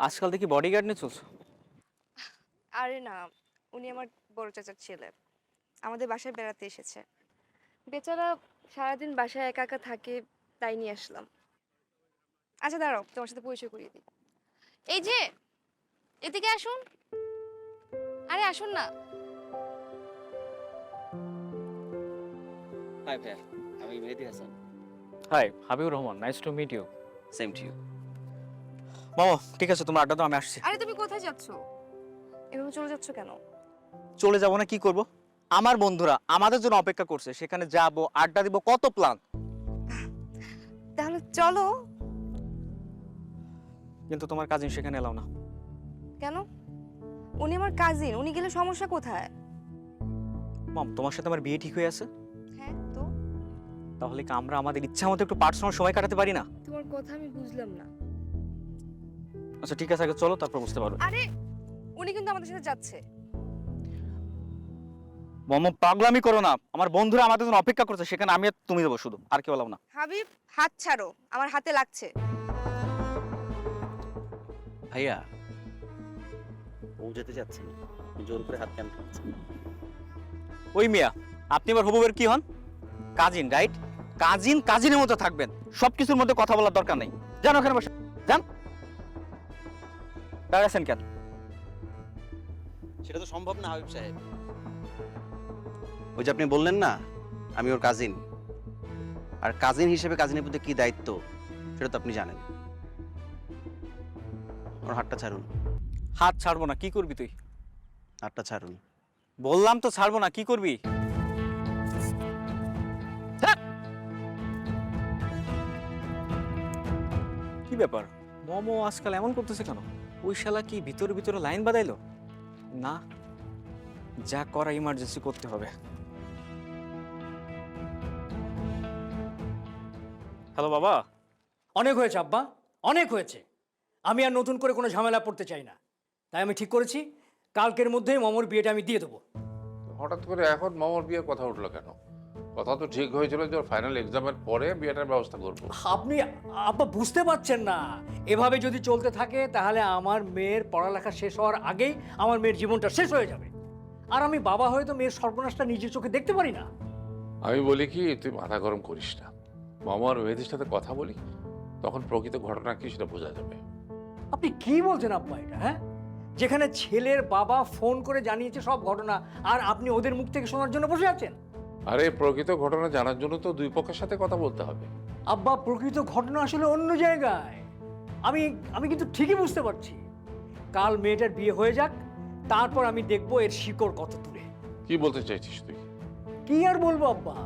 আজকাল দেখি বডিগার্ড নিয়ে চলছো। আরে না, উনি আমার বড় চাচার ছেলে। আমাদের বাসায় বেড়াতে এসেছে। বেচারা সারাদিন বাসায় একা একা থাকে, তাই নিয়ে আসলাম। আচ্ছা দাঁড়াও, তোমার সাথে পরিচয় করিয়ে দিই। এই যে, এদিকে আসুন। আরে আসুন না। হাই ভাইয়া, আমি Mehedi Hasan. Hi, Habibur Rahman, nice to meet you. Same to you. মামা ঠিক আছে, তোমার আড্ডা তো আমি আসছি। আরে তুমি কোথায় যাচ্ছ? এভাবে চলে যাচ্ছ কেন? চলে যাবো না কি করব? আমার বন্ধুরা আমাদের জন্য অপেক্ষা করছে, সেখানে যাব, আড্ডা দিব, কত প্ল্যান। তাহলে চলো। কিন্তু তোমার কাজিন সেখানে এলাও না। কেন? উনি আমার কাজিন, উনি গেলে সমস্যা কোথায়? মাম, তোমার সাথে আমার বিয়ে ঠিক হয়ে আছে, হ্যাঁ তো? তাহলে কি আমরা আমাদের ইচ্ছা মতো একটু পার্সোনাল সময় কাটাতে পারি না? তোমার কথা আমি বুঝলাম না। আচ্ছা ঠিক আছে, আগে চলো, তারপর বুঝতে পারো। আরে উনি কিন্তু আমাদের সাথে যাচ্ছে। মামা পাগলামি করো না, আমার বন্ধুরা আমাদের জন্য অপেক্ষা করছে, সেখানে আমি আর তুমি দেবো শুধু, আর কেউ এলাও না। হাবিব, হাত ছাড়ো, আমার হাতে লাগছে। ভাইয়া, ও যেতে চাচ্ছে না, আপনি জোর করে হাত কেন টানছেন? ওই মিয়া, আপনি আবার হবুবের কি হন? Cousin, right? কাজিন কাজিনের মতো থাকবেন, সবকিছুর মধ্যে কথা বলার দরকার নেই। যান ওখানে বসে যান। দাঁড়াচ্ছেন কেন? সেটা তো সম্ভব না হাবিব সাহেব। ওই যে আপনি বললেন না আমি ওর কাজিন, আর কাজিন হিসেবে কাজিনের প্রতি কি দায়িত্ব সেটা তো আপনি জানেন। ওর হাতটা ছাড়ুন। হাত ছাড়বো না, কি করবি তুই? হাতটা ছাড়ুন। বললাম তো ছাড়বো না, কি করবি? ছাড়! কি ব্যাপার, মোমো আজকাল এমন করতেছে কেন? ওই শালা কি ভিতরে ভিতরে লাইন বাদাইলো? না, যা করা ইমার্জেন্সি করতে হবে। হ্যালো বাবা। অনেক হয়েছে আব্বা, অনেক হয়েছে। আমি আর নতুন করে কোনো ঝামেলা পড়তে চাই না, তাই আমি ঠিক করেছি কালকের মধ্যেই মমর বিয়েটা আমি দিয়ে দেবো। হঠাৎ করে এখন মামার বিয়ের কথা উঠলো কেন? কথা তো ঠিক হয়েছিল যে ফাইনাল এক্সামের পরে বিয়েটার ব্যবস্থা করবো। আপনি আব্বা বুঝতে পারছেন না, এভাবে যদি চলতে থাকে তাহলে আমার মেয়ের পড়ালেখা শেষ হওয়ার আগেই আমার মেয়ের জীবনটা শেষ হয়ে যাবে। আর আমি বাবা হয়ে তো মেয়ের সর্বনাশটা নিজের চোখে দেখতে পারি না। আমি বলি কি, তুই মাথা গরম করিস না, মামার মেয়েদের সাথে কথা বলি, তখন প্রকৃত ঘটনা কি সেটা বোঝা যাবে। আপনি কি বলছেন আব্বা এটা? হ্যাঁ, যেখানে ছেলের বাবা ফোন করে জানিয়েছে সব ঘটনা, আর আপনি ওদের মুখ থেকে শোনার জন্য বসে আছেন। আরে প্রকৃত ঘটনা জানার জন্য তো দুই পক্ষের সাথে কথা বলতে হবে। আব্বা, প্রকৃত ঘটনা আসলে অন্য জায়গায়। আমি আমি কিন্তু ঠিকই বুঝতে পারছি। কাল মেয়েটার বিয়ে হয়ে যাক, তারপর আমি দেখবো এর শিকড় কত দূরে। কি বলতে চাইছিস তুই? কি আর বলবো আব্বা,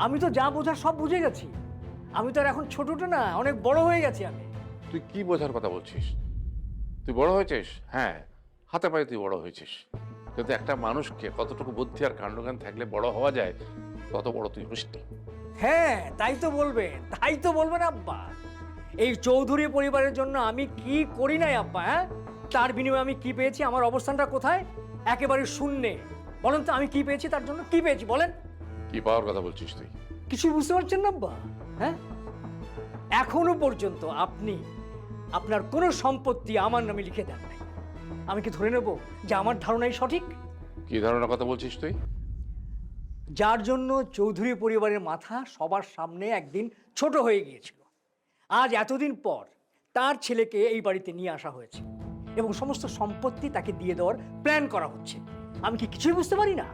আমি তো যা বোঝার সব বুঝে গেছি। আমি তো আর এখন ছোটটা না, অনেক বড় হয়ে গেছি আমি। তুই কি বোঝার কথা বলছিস? তুই বড় হয়েছিস, হ্যাঁ, হাতে পায়ে তুই বড় হয়েছিস, কিন্তু একটা মানুষকে কতটুকু বুদ্ধি আর কাণ্ডজ্ঞান থাকলে বড় হওয়া যায় তত বড় তুই হইসনি। হ্যাঁ, তাই তো বলবেন, তাই তো বলবেন আব্বা। এই চৌধুরী পরিবারের জন্য আমি কি করি নাই আব্বা? হ্যাঁ, তার বিনিময়ে আমি কি পেয়েছি? আমার অবস্থানটা কোথায়? একেবারে শূন্যে। বলেন তো আমি কি পেয়েছি, তার জন্য কি পেয়েছি বলেন? কি পাওয়ার কথা বলছিস তুই? কিছু বুঝতে পারছেন না আব্বা? হ্যাঁ, এখনো পর্যন্ত আপনি আপনার কোনো সম্পত্তি আমার নামে লিখে দেন নাই। আমি কি ধরে নেব যে আমার ধারণাই সঠিক? কি ধরনের কথা বলছিস তুই? যার জন্য চৌধুরী পরিবারের মাথা সবার সামনে একদিন ছোট হয়ে গিয়েছিল, আজ এতদিন পর তার ছেলেকে এই বাড়িতে নিয়ে আসা হয়েছে এবং সমস্ত সম্পত্তি তাকে দিয়ে দেওয়ার প্ল্যান করা হচ্ছে। আমি কি কিছুই বুঝতে পারি না?